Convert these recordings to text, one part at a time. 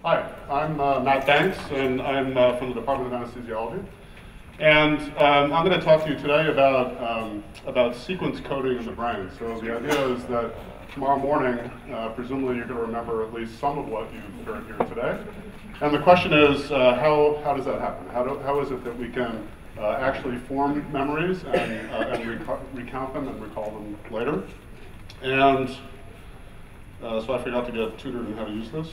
Hi, I'm Matt Banks, and I'm from the Department of Anesthesiology. And I'm going to talk to you today about sequence coding in the brain. So the idea is that tomorrow morning, presumably you're going to remember at least some of what you've heard here today. And the question is, how does that happen? How is it that we can actually form memories and recount them and recall them later? And so I forgot to get tutored in how to use this.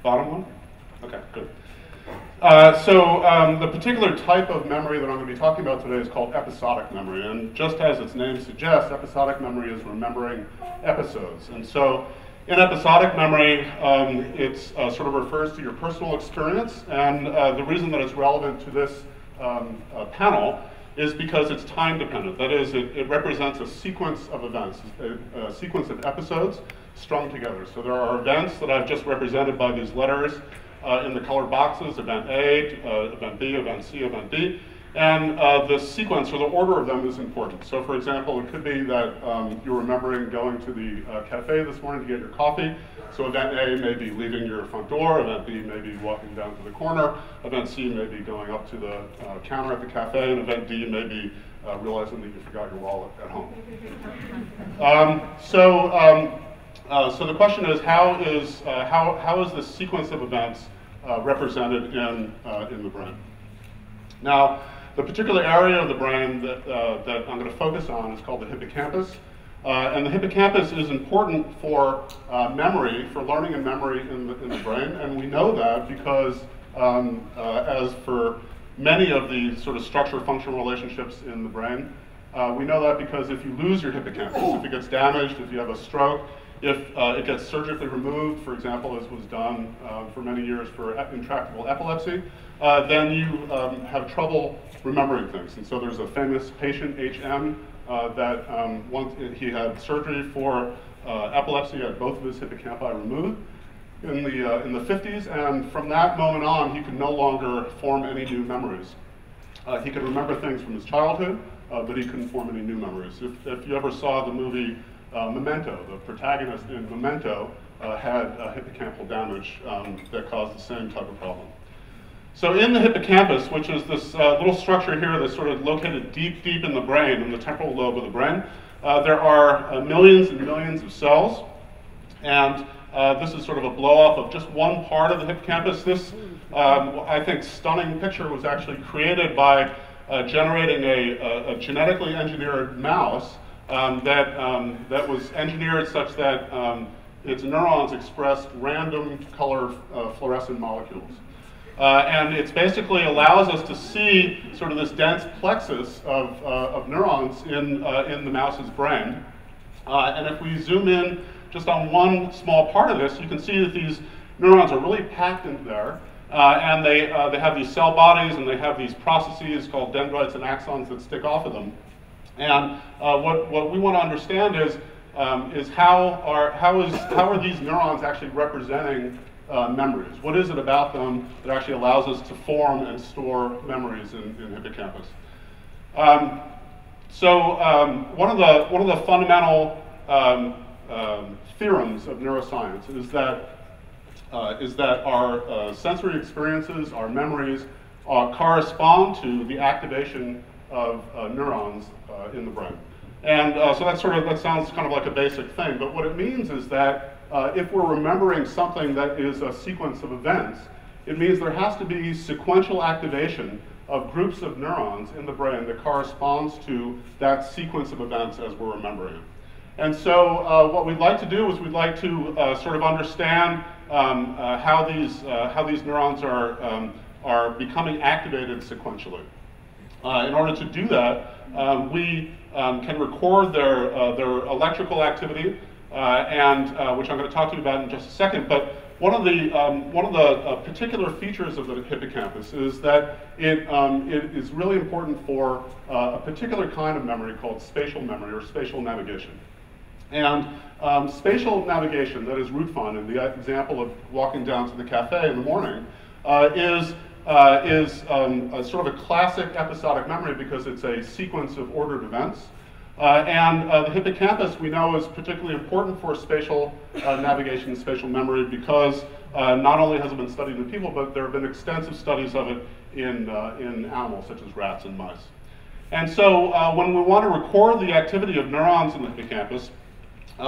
Bottom one? Okay, good. So the particular type of memory that I'm going to be talking about today is called episodic memory. And just as its name suggests, episodic memory is remembering episodes. And so in episodic memory, it sort of refers to your personal experience. And the reason that it's relevant to this panel is because it's time dependent. That is, it represents a sequence of events, a sequence of episodes strung together. So there are events that I've just represented by these letters in the colored boxes: event A, event B, event C, event D. And the sequence or the order of them is important. So for example, it could be that you're remembering going to the cafe this morning to get your coffee. So event A may be leaving your front door, event B may be walking down to the corner, event C may be going up to the counter at the cafe, and event D may be realizing that you forgot your wallet at home. So the question is, how is this sequence of events represented in the brain? Now, the particular area of the brain that I'm going to focus on is called the hippocampus. And the hippocampus is important for memory, for learning and memory in the brain. And we know that because, as for many of the sort of structure-function relationships in the brain, we know that because if you lose your hippocampus, if it gets damaged, if you have a stroke, if it gets surgically removed, for example, as was done for many years for intractable epilepsy, then you have trouble remembering things. And so there's a famous patient, HM, that once he had surgery for epilepsy, had both of his hippocampi removed in the 50s, and from that moment on, he could no longer form any new memories. He could remember things from his childhood, but he couldn't form any new memories. If you ever saw the movie Memento, the protagonist in Memento had hippocampal damage that caused the same type of problem. So in the hippocampus, which is this little structure here that's sort of located deep in the brain, in the temporal lobe of the brain, there are millions and millions of cells. And this is sort of a blow-up of just one part of the hippocampus. This, I think, stunning picture was actually created by generating a genetically engineered mouse that was engineered such that its neurons expressed random color fluorescent molecules. And it basically allows us to see sort of this dense plexus of neurons in the mouse's brain. And if we zoom in just on one small part of this, you can see that these neurons are really packed into there. And they have these cell bodies, and they have these processes called dendrites and axons that stick off of them. And what we want to understand is how are these neurons actually representing memories? What is it about them that actually allows us to form and store memories in hippocampus? One of the fundamental theorems of neuroscience is that our sensory experiences, our memories, correspond to the activation of neurons in the brain. And so that sounds kind of like a basic thing, but what it means is that if we're remembering something that is a sequence of events, it means there has to be sequential activation of groups of neurons in the brain that corresponds to that sequence of events as we're remembering it. And so what we'd like to do is we'd like to sort of understand how these neurons are becoming activated sequentially. In order to do that, we can record their electrical activity, and which I'm going to talk to you about in just a second. But one of the particular features of the hippocampus is that it is really important for a particular kind of memory called spatial memory or spatial navigation. And spatial navigation, that is route finding, the example of walking down to the cafe in the morning, is sort of a classic episodic memory because it's a sequence of ordered events. And the hippocampus, we know, is particularly important for spatial navigation and spatial memory because not only has it been studied in people, but there have been extensive studies of it in animals such as rats and mice. And so when we want to record the activity of neurons in the hippocampus,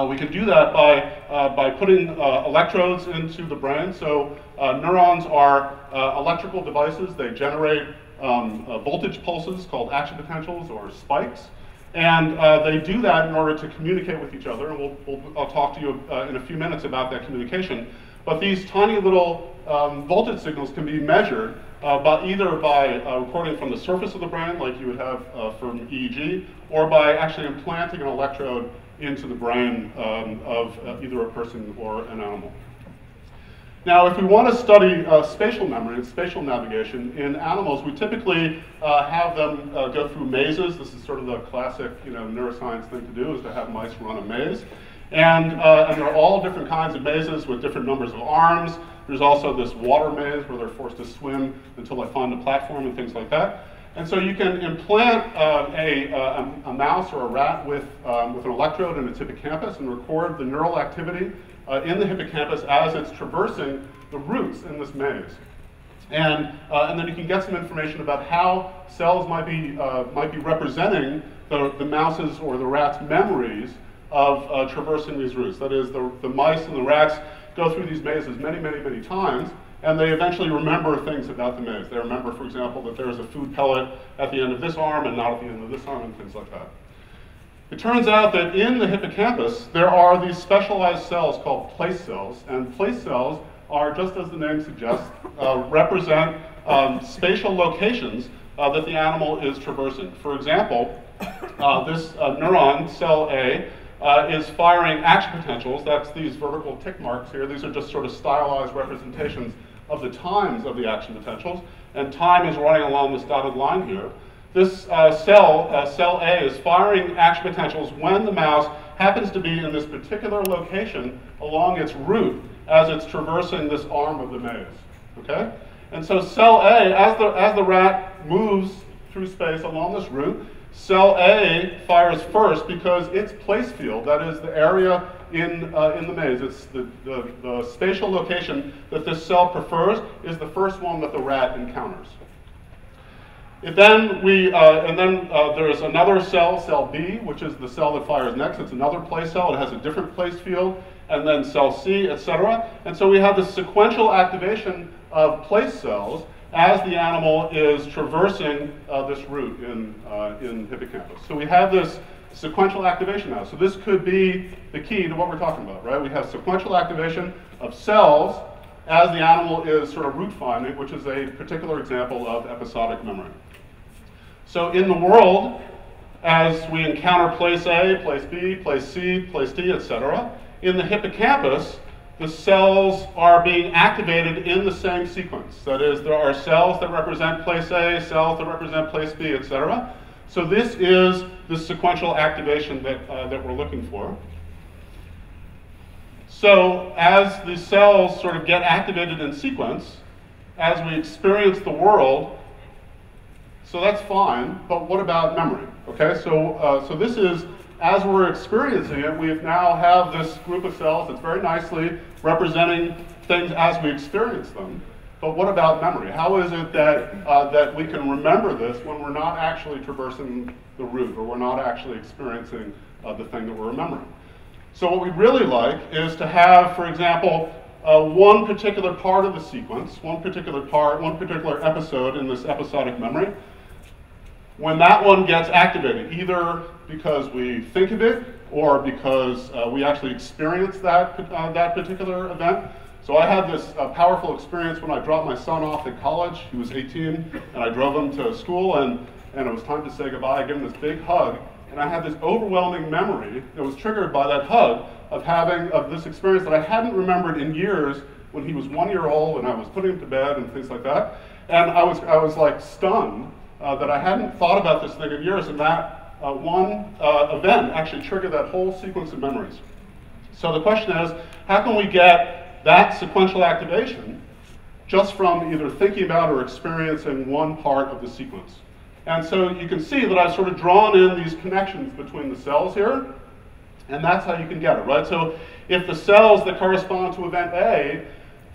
we can do that by putting electrodes into the brain. So neurons are electrical devices. They generate voltage pulses called action potentials or spikes. And they do that in order to communicate with each other. And I'll talk to you in a few minutes about that communication. But these tiny little voltage signals can be measured either by recording from the surface of the brain, like you would have from EEG, or by actually implanting an electrode into the brain of either a person or an animal. Now, if we want to study spatial memory and spatial navigation in animals, we typically have them go through mazes. This is sort of the classic, neuroscience thing to do, is to have mice run a maze. And there are all different kinds of mazes with different numbers of arms. There's also this water maze where they're forced to swim until they find a platform and things like that. And so you can implant a mouse or a rat with an electrode in its hippocampus and record the neural activity in the hippocampus as it's traversing the roots in this maze. And then you can get some information about how cells might be representing the mouse's or the rat's memories of traversing these routes. That is, the mice and the rats go through these mazes many, many, many times, and they eventually remember things about the maze. They remember, for example, that there's a food pellet at the end of this arm and not at the end of this arm and things like that. It turns out that in the hippocampus, there are these specialized cells called place cells, and place cells are, just as the name suggests, represent spatial locations that the animal is traversing. For example, this neuron, cell A, is firing action potentials. That's these vertical tick marks here. These are just sort of stylized representations of the times of the action potentials, and time is running along this dotted line here. This cell A, is firing action potentials when the mouse happens to be in this particular location along its route as it's traversing this arm of the maze, okay? And so cell A, as the rat moves through space along this route, cell A fires first because its place field, that is the area in the maze, it's the spatial location that this cell prefers, is the first one that the rat encounters. Then there's another cell, cell B, which is the cell that fires next. It's another place cell. It has a different place field. And then cell C, etc. And so we have this sequential activation of place cells as the animal is traversing this route in hippocampus. So we have this sequential activation now. So this could be the key to what we're talking about, right? We have sequential activation of cells as the animal is sort of route finding, which is a particular example of episodic memory. So in the world, as we encounter place A, place B, place C, place D, etc., in the hippocampus, the cells are being activated in the same sequence. That is, there are cells that represent place A, cells that represent place B, etc. So this is the sequential activation that we're looking for. So as the cells sort of get activated in sequence, as we experience the world, so that's fine, but what about memory? Okay, so this is, as we're experiencing it, we now have this group of cells that's very nicely representing things as we experience them. But what about memory? How is it that we can remember this when we're not actually traversing the route, or we're not actually experiencing the thing that we're remembering? So what we'd really like is to have, for example, one particular part of the sequence, one particular episode in this episodic memory. When that one gets activated, either because we think of it or because we actually experience that particular event. So I had this powerful experience when I dropped my son off at college. He was 18, and I drove him to school, and it was time to say goodbye. I gave him this big hug, and I had this overwhelming memory that was triggered by that hug of this experience that I hadn't remembered in years when he was 1 year old and I was putting him to bed and things like that. And I was like stunned that I hadn't thought about this thing in years, and that one event actually triggered that whole sequence of memories. So the question is, how can we get that sequential activation just from either thinking about or experiencing one part of the sequence? And so you can see that I've sort of drawn in these connections between the cells here, and that's how you can get it, right? So if the cells that correspond to event A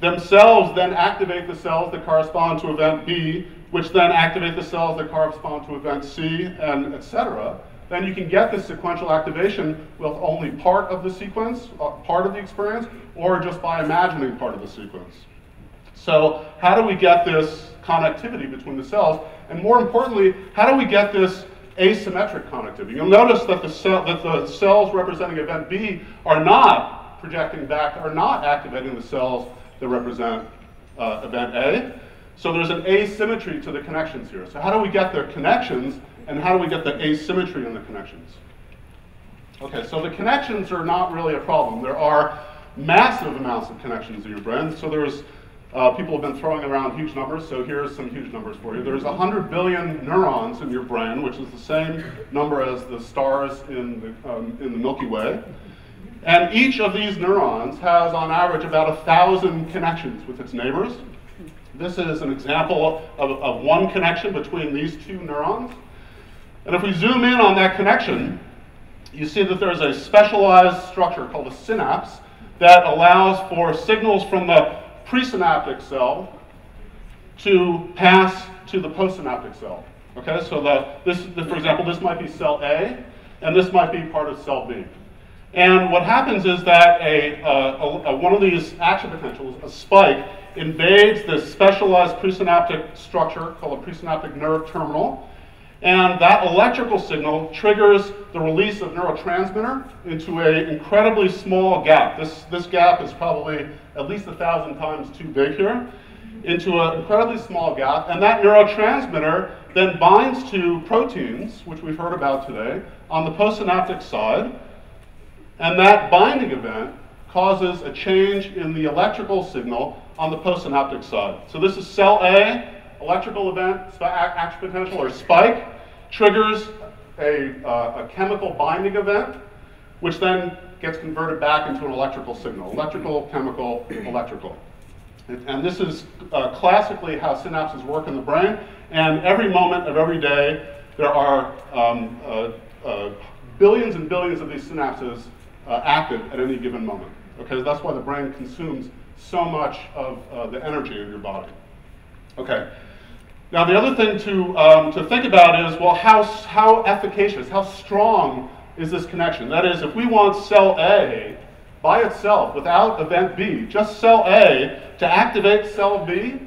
themselves then activate the cells that correspond to event B, which then activate the cells that correspond to event C, and etc., then you can get this sequential activation with only part of the sequence, part of the experience, or just by imagining part of the sequence. So how do we get this connectivity between the cells? And more importantly, how do we get this asymmetric connectivity? You'll notice that the cells representing event B are not projecting back, are not activating the cells that represent event A. So there's an asymmetry to the connections here. So how do we get their connections, and how do we get the asymmetry in the connections? Okay, so the connections are not really a problem. There are massive amounts of connections in your brain. So there's, people have been throwing around huge numbers, so here's some huge numbers for you. There's 100 billion neurons in your brain, which is the same number as the stars in the Milky Way. And each of these neurons has, on average, about 1,000 connections with its neighbors. This is an example of one connection between these two neurons. And if we zoom in on that connection, you see that there's a specialized structure called a synapse that allows for signals from the presynaptic cell to pass to the postsynaptic cell. Okay, so for example, this might be cell A, and this might be part of cell B. And what happens is that one of these action potentials, a spike, invades this specialized presynaptic structure called a presynaptic nerve terminal. And that electrical signal triggers the release of neurotransmitter into an incredibly small gap. This gap is probably at least 1,000 times too big here, into an incredibly small gap. And that neurotransmitter then binds to proteins, which we've heard about today, on the postsynaptic side. And that binding event causes a change in the electrical signal on the postsynaptic side. So this is cell A, electrical event, action potential, or spike, triggers a chemical binding event, which then gets converted back into an electrical signal. Electrical, chemical, electrical. And this is classically how synapses work in the brain. And every moment of every day, there are billions and billions of these synapses active at any given moment. Okay, that's why the brain consumes so much of the energy in your body. Okay. Now the other thing to think about is, well, how efficacious, how strong is this connection? That is, if we want cell A by itself, without event B, just cell A to activate cell B,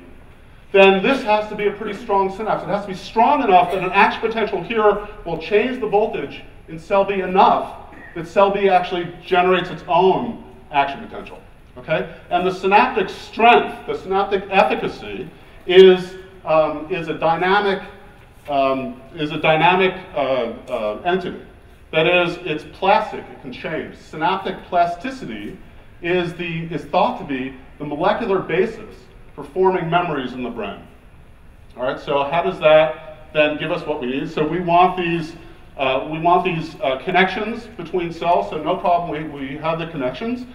then this has to be a pretty strong synapse. It has to be strong enough that an action potential here will change the voltage in cell B enough that cell B actually generates its own action potential. Okay? And the synaptic strength, the synaptic efficacy, is a dynamic entity. That is, it's plastic, it can change. Synaptic plasticity is thought to be the molecular basis for forming memories in the brain. All right, so how does that then give us what we need? So we want these connections between cells, so no problem, we have the connections.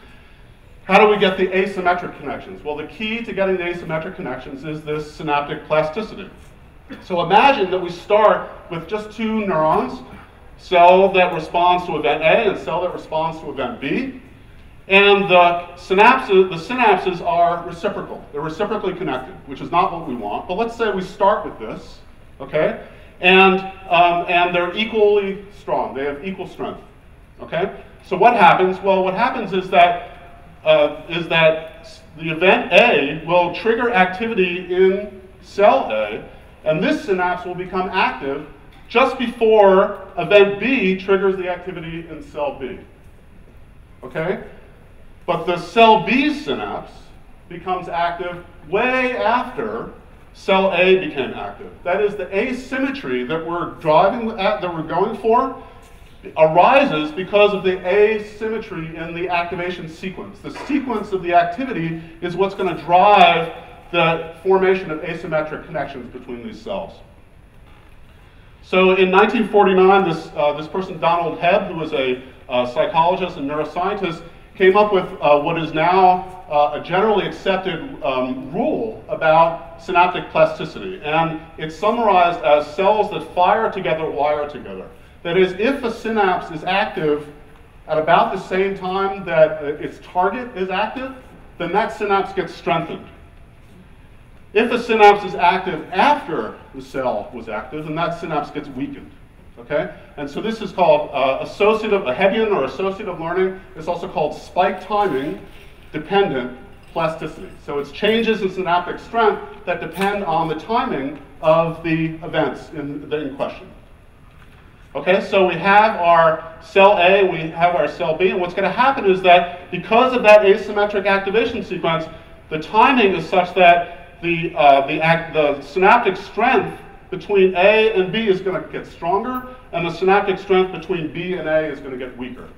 How do we get the asymmetric connections? Well, the key to getting the asymmetric connections is this synaptic plasticity. So imagine that we start with just two neurons, cell that responds to event A and cell that responds to event B. And the synapses are reciprocal. They're reciprocally connected, which is not what we want. But let's say we start with this, okay? And they're equally strong. They have equal strength, okay? So what happens? Well, what happens is that the event A will trigger activity in cell A, and this synapse will become active just before event B triggers the activity in cell B. Okay? But the cell B synapse becomes active way after cell A became active. That is, the asymmetry that we're going for arises because of the asymmetry in the activation sequence. The sequence of the activity is what's going to drive the formation of asymmetric connections between these cells. So in 1949, this person, Donald Hebb, who was a psychologist and neuroscientist, came up with what is now a generally accepted rule about synaptic plasticity. And it's summarized as cells that fire together wire together. That is, if a synapse is active at about the same time that its target is active, then that synapse gets strengthened. If a synapse is active after the cell was active, then that synapse gets weakened. Okay? And so this is called associative, a Hebbian or associative learning. It's also called spike timing dependent plasticity. So it's changes in synaptic strength that depend on the timing of the events in question. Okay, so we have our cell A, we have our cell B, and what's going to happen is that because of that asymmetric activation sequence, the timing is such that the synaptic strength between A and B is going to get stronger, and the synaptic strength between B and A is going to get weaker.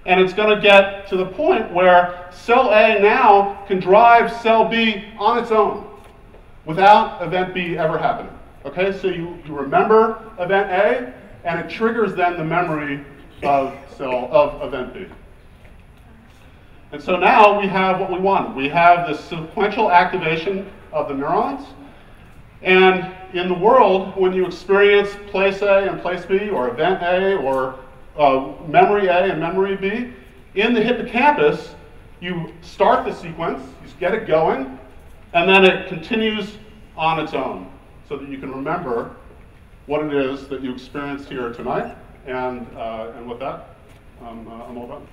And it's going to get to the point where cell A now can drive cell B on its own without event B ever happening. Okay, so you remember event A, and it triggers then the memory of event B. And so now we have what we want. We have the sequential activation of the neurons. And in the world, when you experience place A and place B, or event A, or memory A and memory B, in the hippocampus, you start the sequence, you get it going, and then it continues on its own, so that you can remember what it is that you experienced here tonight. And with that, I'm all done.